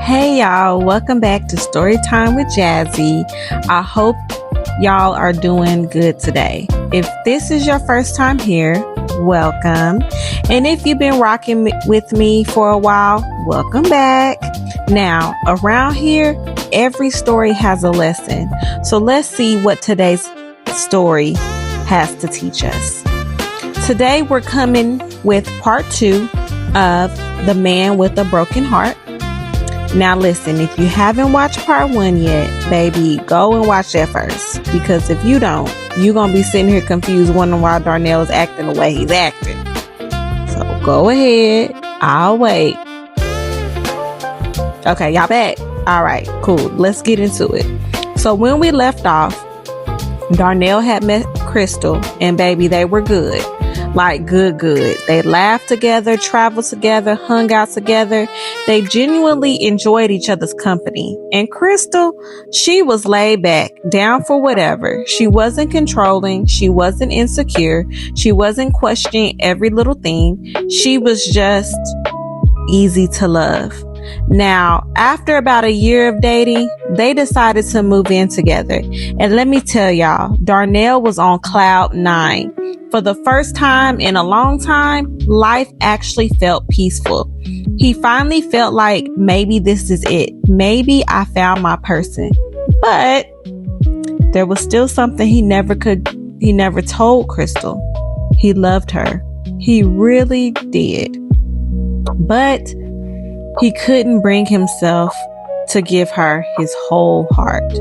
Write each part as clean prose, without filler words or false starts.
Hey y'all, welcome back to Storytime with Jazzy. I hope y'all are doing good today. If this is your first time here, welcome. And if you've been rocking with me for a while, welcome back. Now, around here, every story has a lesson. So let's see what today's story has to teach us. Today, we're coming with part 2 of The Man with a Broken Heart. Now listen, if you haven't watched part 1 yet, baby, go and watch that first. Because if you don't, you're going to be sitting here confused wondering why Darnell is acting the way he's acting. So go ahead. I'll wait. Okay, y'all back? All right, cool. Let's get into it. So when we left off, Darnell had met Krystal, and baby, they were good. Like good. They laughed together, traveled together, hung out together. They genuinely enjoyed each other's company. And Krystal, she was laid back, down for whatever. She wasn't controlling. She wasn't insecure. She wasn't questioning every little thing. She was just easy to love. Now, after about a year of dating, they decided to move in together. And let me tell y'all, Darnell was on cloud 9. For the first time in a long time, life actually felt peaceful. He finally felt like maybe this is it. Maybe I found my person. But there was still something he never told Krystal. He loved her. He really did. But he couldn't bring himself to give her his whole heart.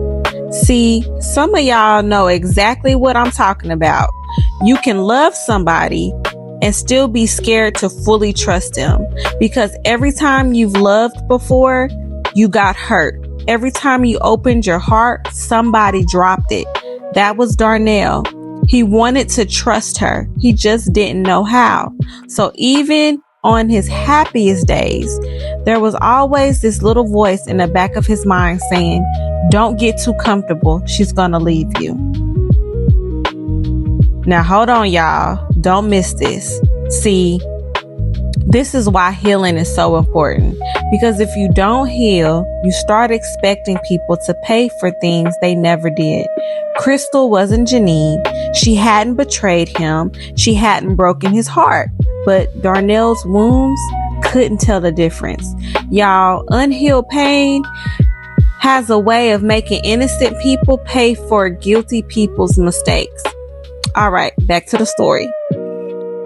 See, some of y'all know exactly what I'm talking about. You can love somebody and still be scared to fully trust them, because every time you've loved before, you got hurt. Every time you opened your heart, somebody dropped it. That was Darnell. He wanted to trust her. He just didn't know how. So even on his happiest days, there was always this little voice in the back of his mind saying, "Don't get too comfortable. She's gonna leave you." Now, hold on, y'all. Don't miss this. See, this is why healing is so important. Because if you don't heal, you start expecting people to pay for things they never did. Krystal wasn't Janine. She hadn't betrayed him. She hadn't broken his heart. But Darnell's wounds couldn't tell the difference. Y'all, unhealed pain has a way of making innocent people pay for guilty people's mistakes. All right, back to the story.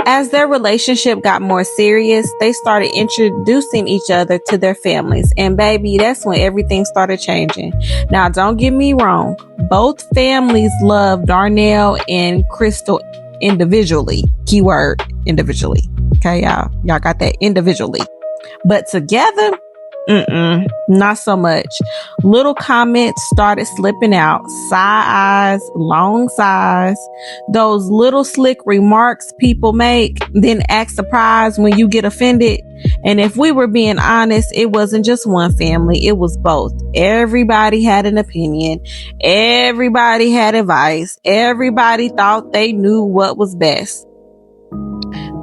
As their relationship got more serious, they started introducing each other to their families. And baby, that's when everything started changing. Now, don't get me wrong. Both families love Darnell and Krystal individually. Keyword individually. Okay, y'all got that individually. But together, not so much. Little comments started slipping out. Side eyes, long sighs, those little slick remarks people make, then act surprised when you get offended. And if we were being honest, it wasn't just one family, it was both. Everybody had an opinion. Everybody had advice. Everybody thought they knew what was best.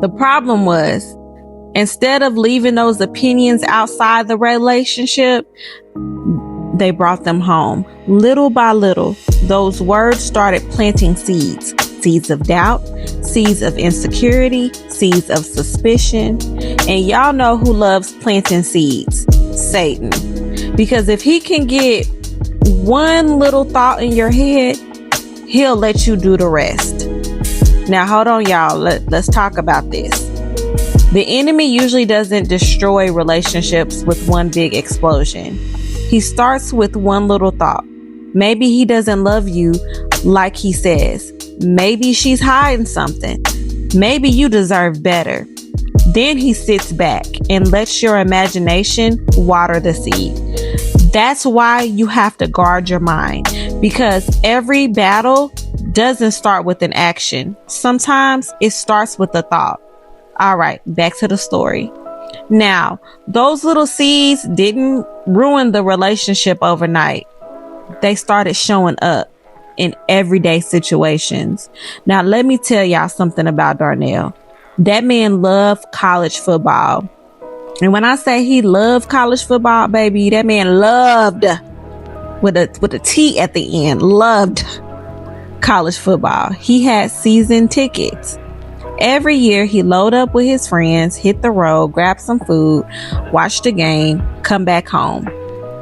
The problem was, instead of leaving those opinions outside the relationship, they brought them home. Little by little, those words started planting seeds. Seeds of doubt, seeds of insecurity, seeds of suspicion. And y'all know who loves planting seeds? Satan. Because if he can get one little thought in your head, he'll let you do the rest. Now, hold on, y'all. Let's talk about this. The enemy usually doesn't destroy relationships with one big explosion. He starts with one little thought. Maybe he doesn't love you like he says. Maybe she's hiding something. Maybe you deserve better. Then he sits back and lets your imagination water the seed. That's why you have to guard your mind, because every battle doesn't start with an action. Sometimes it starts with a thought. All right, back to the story. Now, those little seeds didn't ruin the relationship overnight. They started showing up in everyday situations. Now, let me tell y'all something about Darnell. That man loved college football. And when I say he loved college football, baby, that man loved with a T at the end, loved college football. He had season tickets. Every year he load up with his friends, hit the road, grab some food, watch the game, come back home.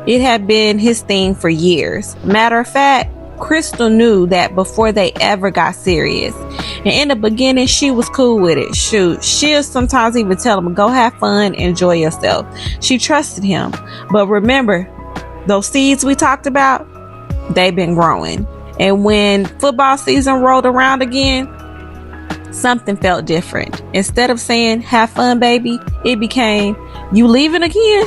It had been his thing for years. Matter of fact, Krystal knew that before they ever got serious. And in the beginning, she was cool with it. Shoot, she'll sometimes even tell him, go have fun, enjoy yourself. She trusted him. But remember, those seeds we talked about, they've been growing. And when football season rolled around again, something felt different. Instead of saying, have fun, baby, it became, you leaving again?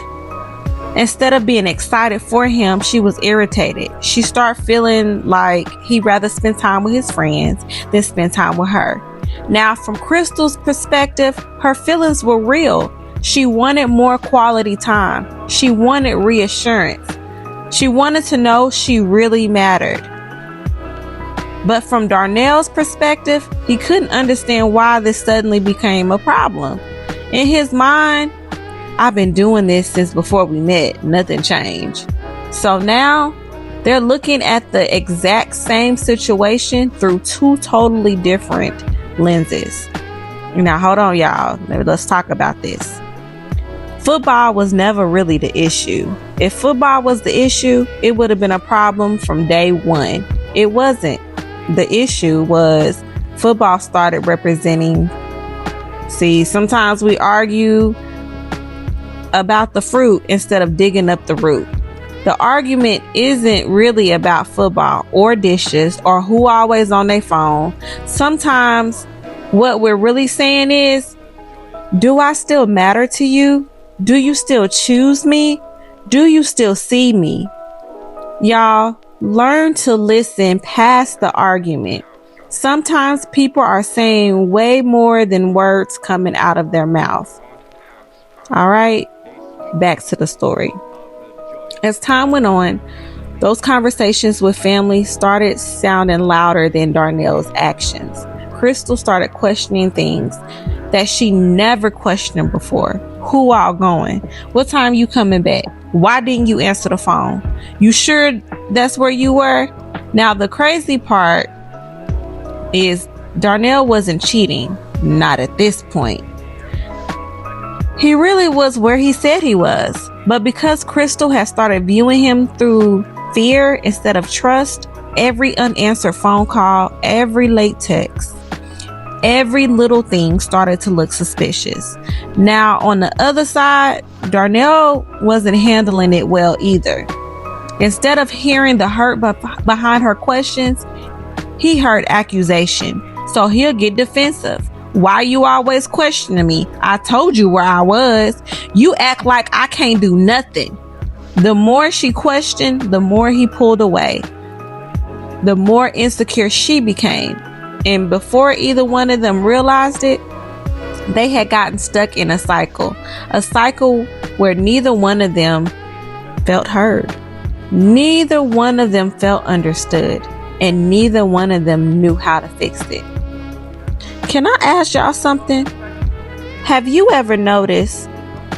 Instead of being excited for him, she was irritated. She started feeling like he'd rather spend time with his friends than spend time with her. Now, from Krystal's perspective, her feelings were real. She wanted more quality time. She wanted reassurance. She wanted to know she really mattered. But from Darnell's perspective, he couldn't understand why this suddenly became a problem. In his mind, I've been doing this since before we met. Nothing changed. So now they're looking at the exact same situation through two totally different lenses. Now, hold on, y'all. Let's talk about this. Football was never really the issue. If football was the issue, it would have been a problem from day one. It wasn't. The issue was football started representing. See, sometimes we argue about the fruit instead of digging up the root. The argument isn't really about football or dishes or who always on their phone. Sometimes what we're really saying is, do I still matter to you? Do you still choose me? Do you still see me? Y'all, learn to listen past the argument. Sometimes people are saying way more than words coming out of their mouth. All right, back to the story. As time went on, those conversations with family started sounding louder than Darnell's actions. Krystal started questioning things that she never questioned before. Who all going? What time you coming back? Why didn't you answer the phone? You sure that's where you were? Now, the crazy part is Darnell wasn't cheating. Not at this point. He really was where he said he was. But because Krystal had started viewing him through fear instead of trust, every unanswered phone call, every late text, every little thing started to look suspicious. Now, on the other side, Darnell wasn't handling it well either. Instead of hearing the hurt behind her questions, he heard accusation. So he'll get defensive. Why you always questioning me? I told you where I was. You act like I can't do nothing. The more she questioned, the more he pulled away. The more insecure she became. And before either one of them realized it, they had gotten stuck in a cycle where neither one of them felt heard. Neither one of them felt understood, and neither one of them knew how to fix it. Can I ask y'all something? Have you ever noticed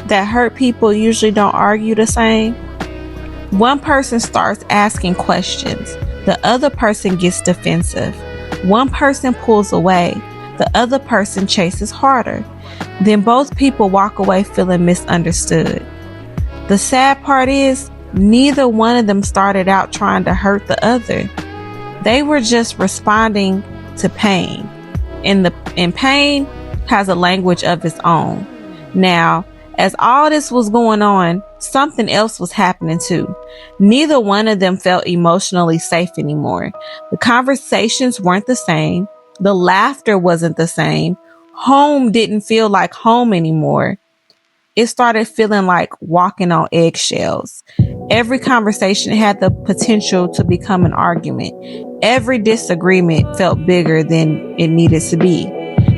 that hurt people usually don't argue the same? One person starts asking questions. The other person gets defensive. One person pulls away. The other person chases harder. Then both people walk away feeling misunderstood. The sad part is, neither one of them started out trying to hurt the other. They were just responding to pain. And pain has a language of its own. Now, as all this was going on, something else was happening too. Neither one of them felt emotionally safe anymore. The conversations weren't the same. The laughter wasn't the same. Home didn't feel like home anymore. It started feeling like walking on eggshells. Every conversation had the potential to become an argument. Every disagreement felt bigger than it needed to be.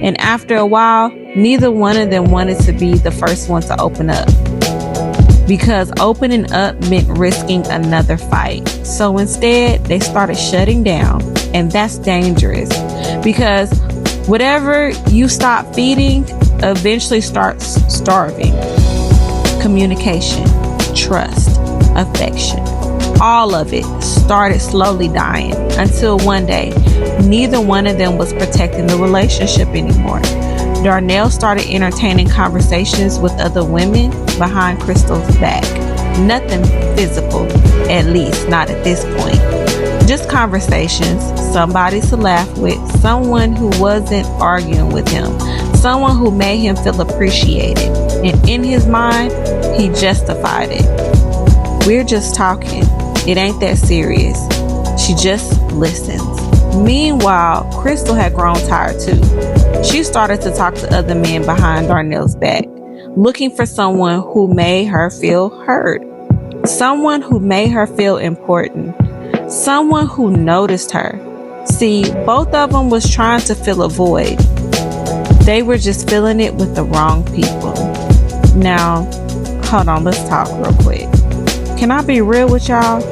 And after a while, neither one of them wanted to be the first one to open up, because opening up meant risking another fight. So instead, they started shutting down, and that's dangerous, because whatever you stop feeding eventually starts starving. communication, trust, affection. All of it started slowly dying until one day, neither one of them was protecting the relationship anymore. Darnell started entertaining conversations with other women behind Krystal's back. Nothing physical, at least not at this point. Just conversations, somebody to laugh with, someone who wasn't arguing with him, someone who made him feel appreciated. And in his mind, he justified it. We're just talking. It ain't that serious. She just listens. Meanwhile, Krystal had grown tired too. She started to talk to other men behind Darnell's back, looking for someone who made her feel heard, someone who made her feel important, someone who noticed her. See, both of them was trying to fill a void. They were just filling it with the wrong people. Now, hold on, let's talk real quick. Can I be real with y'all?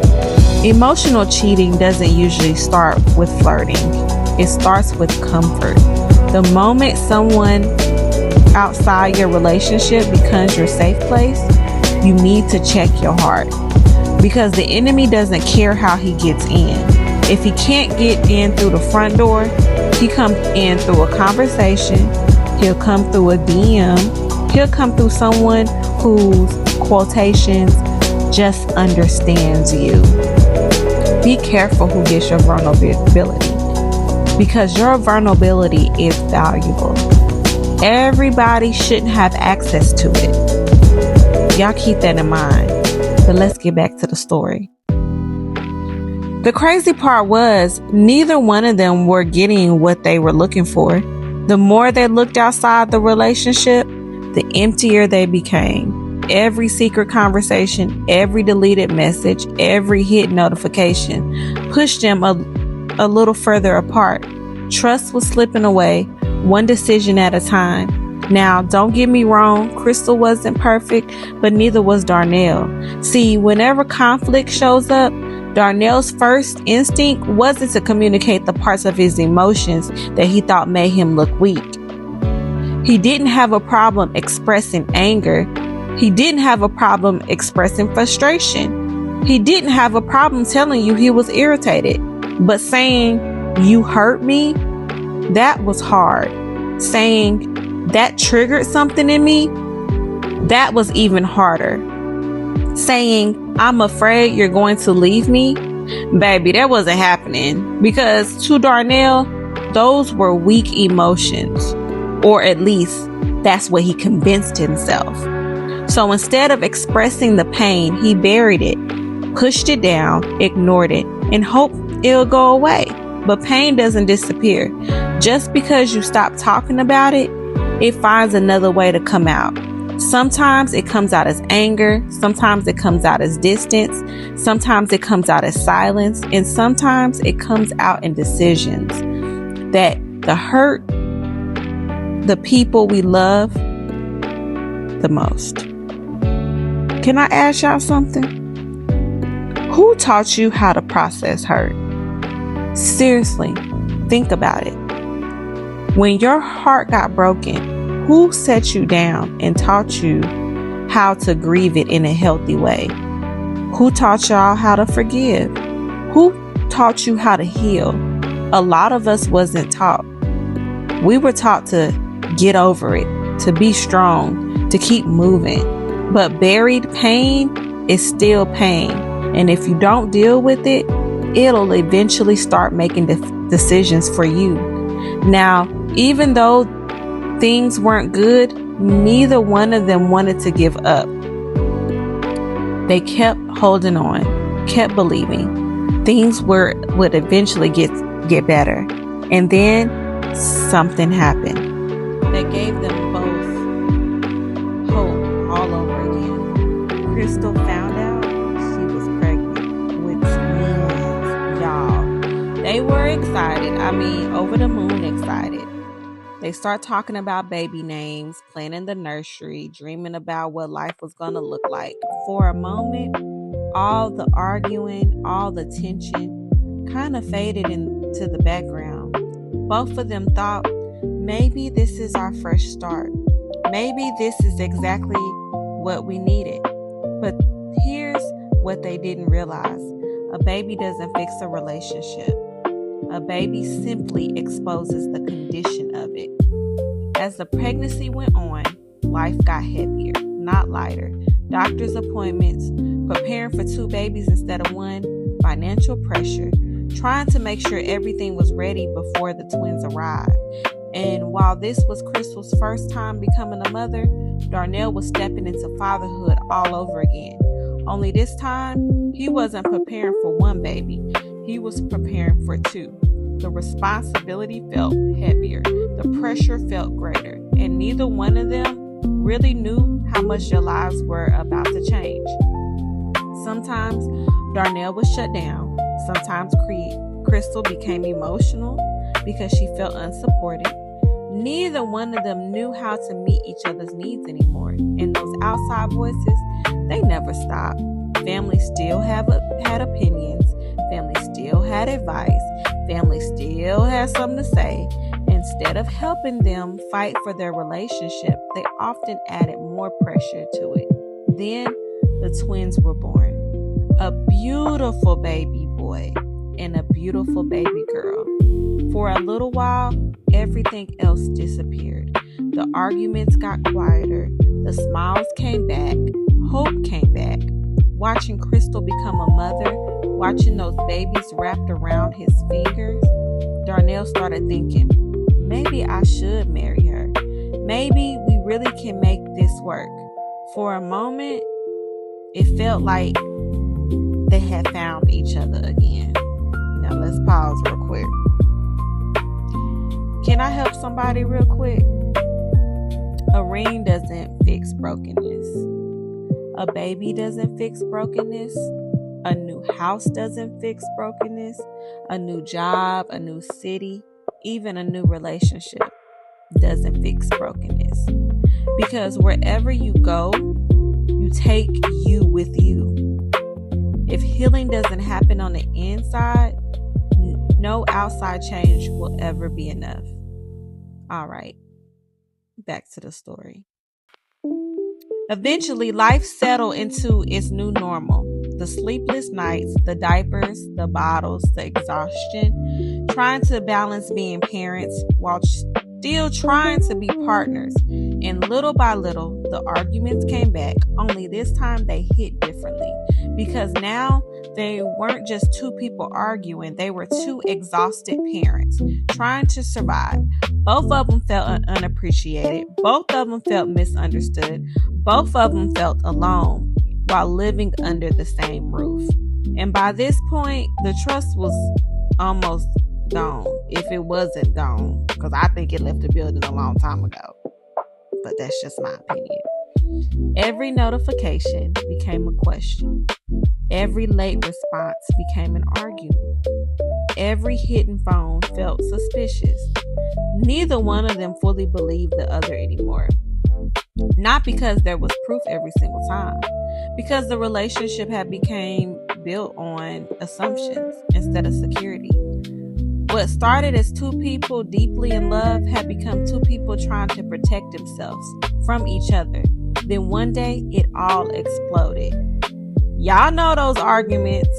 Emotional cheating doesn't usually start with flirting. It starts with comfort. The moment someone outside your relationship becomes your safe place, you need to check your heart. Because the enemy doesn't care how he gets in. If he can't get in through the front door, he comes in through a conversation. He'll come through a DM. He'll come through someone whose quotations just understands you. Be careful who gets your vulnerability, because your vulnerability is valuable. Everybody shouldn't have access to it. Y'all keep that in mind. But let's get back to the story. The crazy part was neither one of them were getting what they were looking for. The more they looked outside the relationship, the emptier they became. Every secret conversation, every deleted message, every hit notification pushed them a little further apart. Trust was slipping away, one decision at a time. Now, don't get me wrong, Krystal wasn't perfect, but neither was Darnell. See, whenever conflict shows up, Darnell's first instinct wasn't to communicate the parts of his emotions that he thought made him look weak. He didn't have a problem expressing anger. He didn't have a problem expressing frustration. He didn't have a problem telling you he was irritated. But saying, "You hurt me," that was hard. Saying, "That triggered something in me," that was even harder. Saying, "I'm afraid you're going to leave me," baby, that wasn't happening. Because to Darnell, those were weak emotions. Or at least, that's what he convinced himself. So instead of expressing the pain, he buried it, pushed it down, ignored it, and hoped it'll go away. But pain doesn't disappear. Just because you stop talking about it, it finds another way to come out. Sometimes it comes out as anger, sometimes it comes out as distance, sometimes it comes out as silence, and sometimes it comes out in decisions that hurt the people we love the most. Can I ask y'all something? Who taught you how to process hurt? Seriously, think about it. When your heart got broken, who set you down and taught you how to grieve it in a healthy way? Who taught y'all how to forgive? Who taught you how to heal? A lot of us wasn't taught. We were taught to get over it, to be strong, to keep moving. But buried pain is still pain. And if you don't deal with it, it'll eventually start making decisions for you. Now, even though things weren't good, neither one of them wanted to give up. They kept holding on, kept believing things would eventually get better. And then something happened that gave them both hope all over again. Krystal found out she was pregnant with twins, y'all. They were excited. Over the moon excited. They start talking about baby names, planning the nursery, dreaming about what life was going to look like. For a moment, all the arguing, all the tension kind of faded into the background. Both of them thought, maybe this is our fresh start. Maybe this is exactly what we needed. But here's what they didn't realize. A baby doesn't fix a relationship. A baby simply exposes the condition of it. As the pregnancy went on, life got heavier, not lighter. Doctor's appointments, preparing for 2 babies instead of 1, financial pressure, trying to make sure everything was ready before the twins arrived. And while this was Krystal's first time becoming a mother, Darnell was stepping into fatherhood all over again. Only this time, he wasn't preparing for 1 baby. He was preparing for 2. The responsibility felt heavier. The pressure felt greater. And neither one of them really knew how much their lives were about to change. Sometimes Darnell was shut down. Sometimes Krystal became emotional because she felt unsupported. Neither one of them knew how to meet each other's needs anymore. And those outside voices, they never stopped. Family still had opinions. Family still had advice. Family still had something to say. Instead of helping them fight for their relationship, they often added more pressure to it. Then the twins were born. A beautiful baby boy and a beautiful baby girl. For a little while, everything else disappeared. The arguments got quieter. The smiles came back. Hope came back. Watching Krystal become a mother, watching those babies wrapped around his fingers, Darnell started thinking, maybe I should marry her. Maybe we really can make this work. For a moment, it felt like they had found each other again. Now let's pause real quick. Can I help somebody real quick? A ring doesn't fix brokenness. A baby doesn't fix brokenness. A new house doesn't fix brokenness. A new job, a new city, even a new relationship doesn't fix brokenness. Because wherever you go, you take you with you. If healing doesn't happen on the inside, no outside change will ever be enough. All right, back to the story. Eventually, life settled into its new normal. The sleepless nights, the diapers, the bottles, the exhaustion, trying to balance being parents while still trying to be partners. And little by little, the arguments came back, only this time they hit differently. Because now they weren't just 2 people arguing, they were 2 exhausted parents trying to survive. Both of them felt unappreciated. Both of them felt misunderstood. Both of them felt alone while living under the same roof. And by this point, the trust was almost gone, if it wasn't gone, because I think it left the building a long time ago. But that's just my opinion. Every notification became a question. Every late response became an argument. Every hidden phone felt suspicious. Neither one of them fully believed the other anymore. Not because there was proof every single time, because the relationship had become built on assumptions instead of security. What started as 2 people deeply in love had become 2 people trying to protect themselves from each other. Then one day, it all exploded. Y'all know those arguments,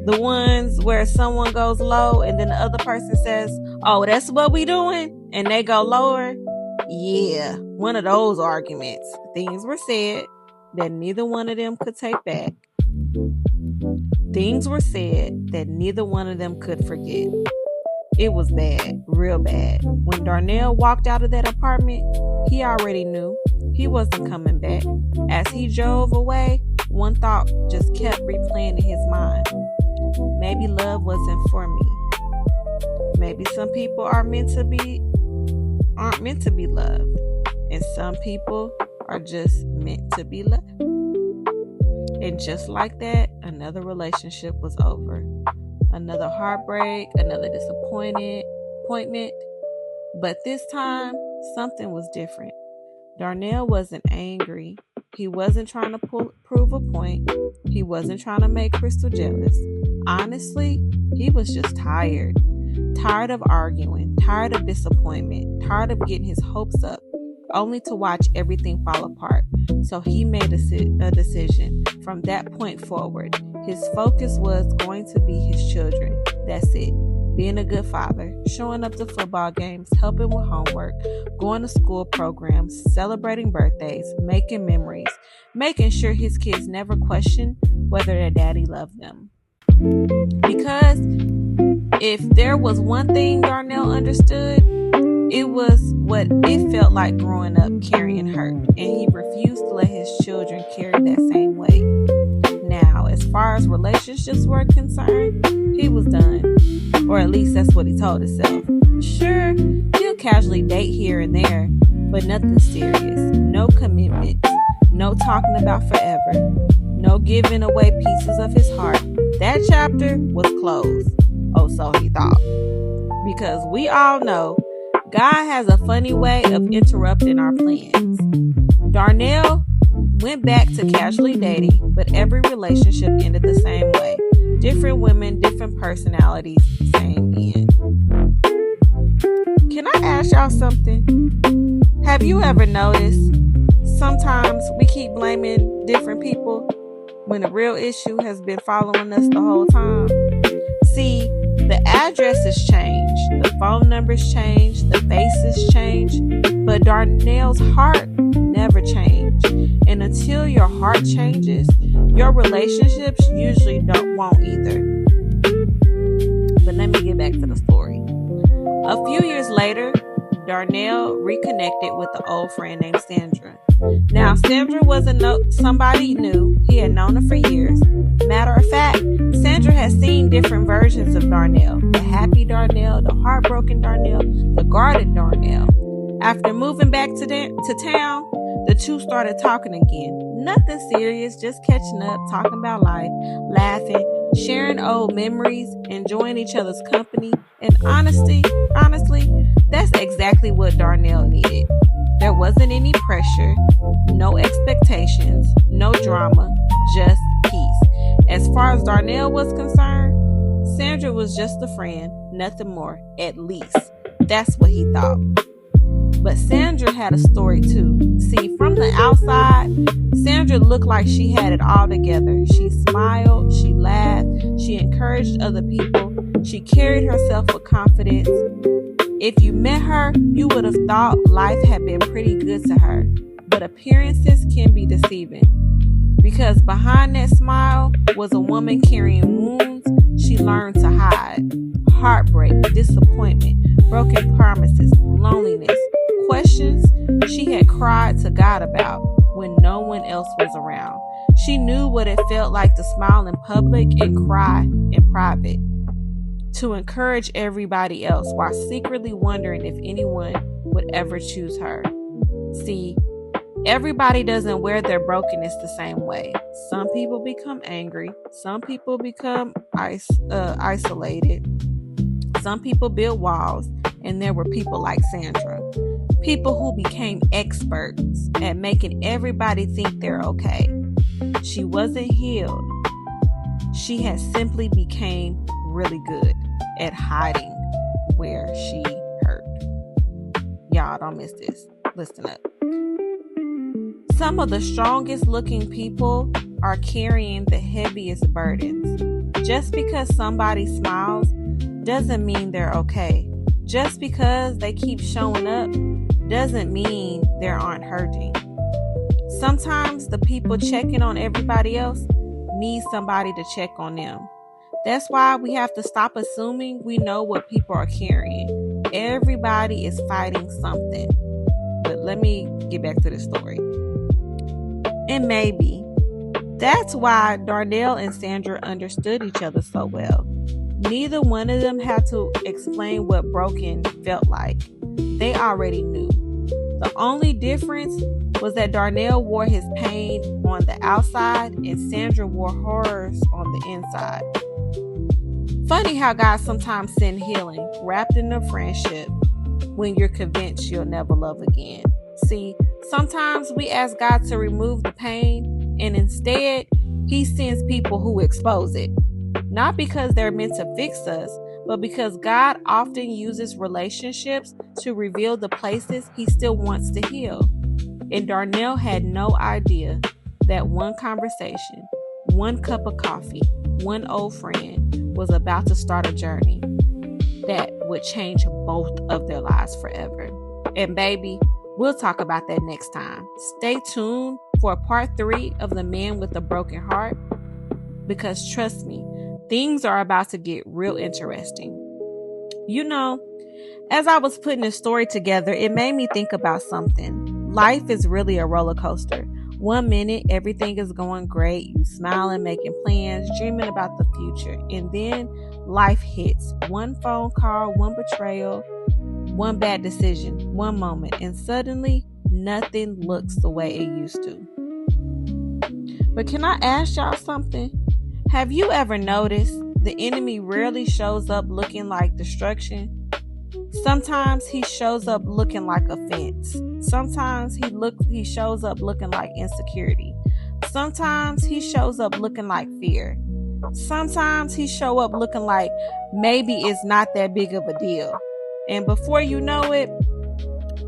the ones where someone goes low and then the other person says, oh, that's what we doing? And they go lower. Yeah, one of those arguments. Things were said that neither one of them could take back. Things were said that neither one of them could forget. It was bad, real bad. When Darnell walked out of that apartment, he already knew he wasn't coming back. As he drove away, one thought just kept replaying in his mind. Maybe love wasn't for me. Maybe some people aren't meant to be loved. And some people are just meant to be loved. And just like that, another relationship was over. Another heartbreak, another disappointment. But this time, something was different. Darnell wasn't angry. He wasn't trying to prove a point. He wasn't trying to make Krystal jealous. Honestly, he was just tired. Tired of arguing, tired of disappointment, tired of getting his hopes up, only to watch everything fall apart. So he made a decision. From that point forward, his focus was going to be his children. That's it. Being a good father, showing up to football games, helping with homework, going to school programs, celebrating birthdays, making memories, making sure his kids never question whether their daddy loved them. Because if there was one thing Darnell understood, it was what it felt like growing up carrying hurt, and he refused to let his children carry that same weight. Now, as far as relationships were concerned, he was done. Or at least that's what he told himself. Sure, he'll casually date here and there, but nothing serious. No commitments. No talking about forever. No giving away pieces of his heart. That chapter was closed. Oh, so he thought. Because we all know God has a funny way of interrupting our plans. Darnell went back to casually dating, but every relationship ended the same way. Different women, different personalities, same end. Can I ask y'all something? Have you ever noticed sometimes we keep blaming different people when the real issue has been following us the whole time? See, the addresses change, the phone numbers change, the faces change, but Darnell's heart never changed. And until your heart changes, your relationships usually won't either. But let me get back to the story. A few years later, Darnell reconnected with an old friend named Sandra. Now, Sandra wasn't somebody new. He had known her for years. Matter of fact, Sandra had seen different versions of Darnell. The happy Darnell, the heartbroken Darnell, the guarded Darnell. After moving back to town, the two started talking again. Nothing serious, just catching up, talking about life, laughing, sharing old memories, enjoying each other's company. And honestly, that's exactly what Darnell needed. There wasn't any pressure, no expectations, no drama, just peace. As far as Darnell was concerned, Sandra was just a friend, nothing more, at least. That's what he thought. But Sandra had a story too. See, from the outside, Sandra looked like she had it all together. She smiled, she laughed, she encouraged other people, she carried herself with confidence. If you met her, you would have thought life had been pretty good to her. But appearances can be deceiving. Because behind that smile was a woman carrying wounds she learned to hide. Heartbreak, disappointment, broken promises, loneliness, questions she had cried to God about when no one else was around. She knew what it felt like to smile in public and cry in private, to encourage everybody else while secretly wondering if anyone would ever choose her. See, everybody doesn't wear their brokenness the same way. Some people become angry. Some people become isolated. Some people build walls. And there were people like Sandra. People who became experts at making everybody think they're okay. She wasn't healed. She had simply became really good at hiding where she hurt. Y'all don't miss this. Listen up. Some of the strongest looking people are carrying the heaviest burdens. Just because somebody smiles doesn't mean they're okay. Just because they keep showing up doesn't mean they aren't hurting. Sometimes the people checking on everybody else need somebody to check on them. That's why we have to stop assuming we know what people are carrying. Everybody is fighting something. But let me get back to the story. And maybe that's why Darnell and Sandra understood each other so well. Neither one of them had to explain what broken felt like. They already knew. The only difference was that Darnell wore his pain on the outside and Sandra wore horrors on the inside. Funny how God sometimes sends healing wrapped in a friendship when you're convinced you'll never love again. See, sometimes we ask God to remove the pain, and instead, He sends people who expose it. Not because they're meant to fix us, but because God often uses relationships to reveal the places he still wants to heal. And Darnell had no idea that one conversation, one cup of coffee, one old friend was about to start a journey that would change both of their lives forever. And baby, we'll talk about that next time. Stay tuned for part 3 of The Man with the Broken Heart, because trust me, things are about to get real interesting. You know, as I was putting this story together, it made me think about something. Life is really a roller coaster. One minute, everything is going great. You smiling, making plans, dreaming about the future. And then life hits. One phone call, one betrayal, one bad decision, one moment. And suddenly, nothing looks the way it used to. But can I ask y'all something? Have you ever noticed the enemy rarely shows up looking like destruction? Sometimes he shows up looking like offense. Sometimes he shows up looking like insecurity. Sometimes he shows up looking like fear. Sometimes he show up looking like maybe it's not that big of a deal. And before you know it,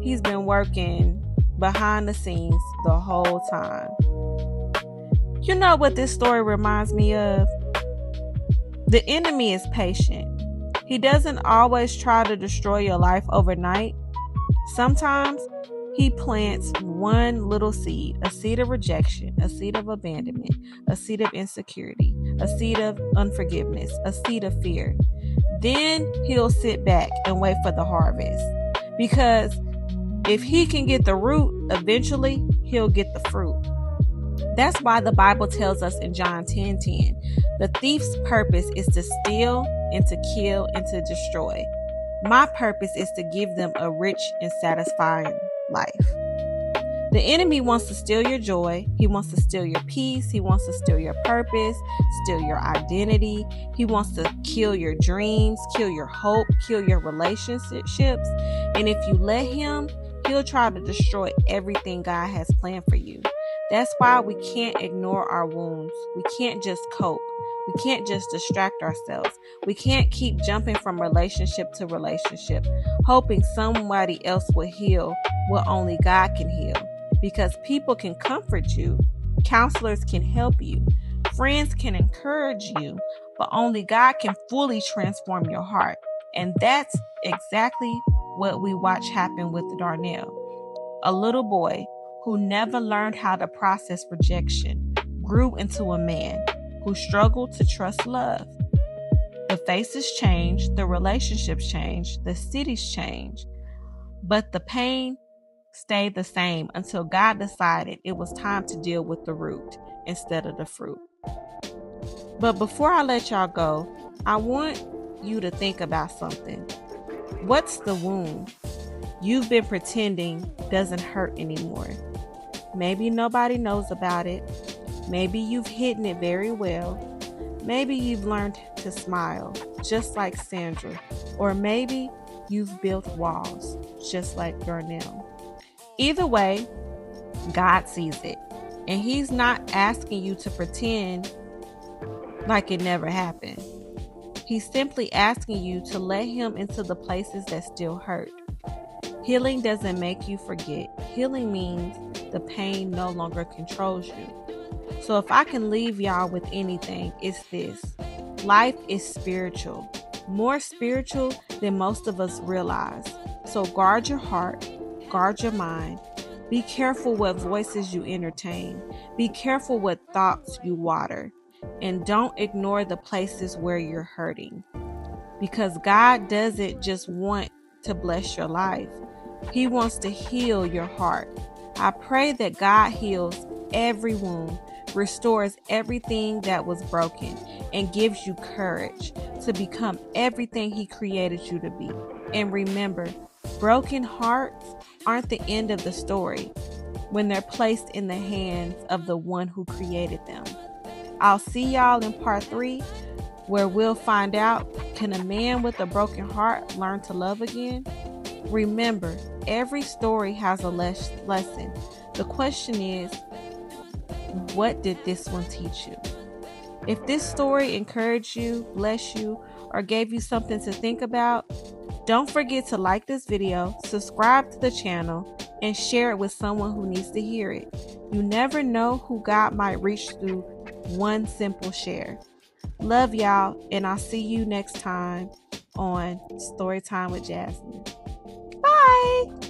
he's been working behind the scenes the whole time. You know what this story reminds me of? The enemy is patient. He doesn't always try to destroy your life overnight. Sometimes he plants one little seed, a seed of rejection, a seed of abandonment, a seed of insecurity, a seed of unforgiveness, a seed of fear. Then he'll sit back and wait for the harvest. Because if he can get the root, eventually he'll get the fruit. That's why the Bible tells us in John 10:10, the thief's purpose is to steal and to kill and to destroy. My purpose is to give them a rich and satisfying life. The enemy wants to steal your joy. He wants to steal your peace. He wants to steal your purpose, steal your identity. He wants to kill your dreams, kill your hope, kill your relationships. And if you let him, he'll try to destroy everything God has planned for you. That's why we can't ignore our wounds. We can't just cope. We can't just distract ourselves. We can't keep jumping from relationship to relationship, hoping somebody else will heal what only God can heal. Because people can comfort you, counselors can help you, friends can encourage you, but only God can fully transform your heart. And that's exactly what we watch happen with Darnell, a little boy who never learned how to process rejection, grew into a man who struggled to trust love. The faces changed, the relationships changed, the cities changed, but the pain stayed the same until God decided it was time to deal with the root instead of the fruit. But before I let y'all go, I want you to think about something. What's the wound you've been pretending doesn't hurt anymore? Maybe nobody knows about it. Maybe you've hidden it very well. Maybe you've learned to smile, just like Sandra. Or maybe you've built walls, just like Darnell. Either way, God sees it. And he's not asking you to pretend like it never happened. He's simply asking you to let him into the places that still hurt. Healing doesn't make you forget. Healing means the pain no longer controls you. So if I can leave y'all with anything, it's this. Life is spiritual, more spiritual than most of us realize. So guard your heart, guard your mind. Be careful what voices you entertain. Be careful what thoughts you water. And don't ignore the places where you're hurting. Because God doesn't just want to bless your life. He wants to heal your heart. I pray that God heals every wound, restores everything that was broken, and gives you courage to become everything He created you to be. And remember, broken hearts aren't the end of the story when they're placed in the hands of the one who created them. I'll see y'all in part 3, where we'll find out, can a man with a broken heart learn to love again? Remember, every story has a lesson. The question is, what did this one teach you? If this story encouraged you, blessed you, or gave you something to think about, Don't forget to like this video, subscribe to the channel, and share it with someone who needs to hear it. You never know who God might reach through one simple share. Love y'all, and I'll see you next time on Storytime with Jasmine. Bye!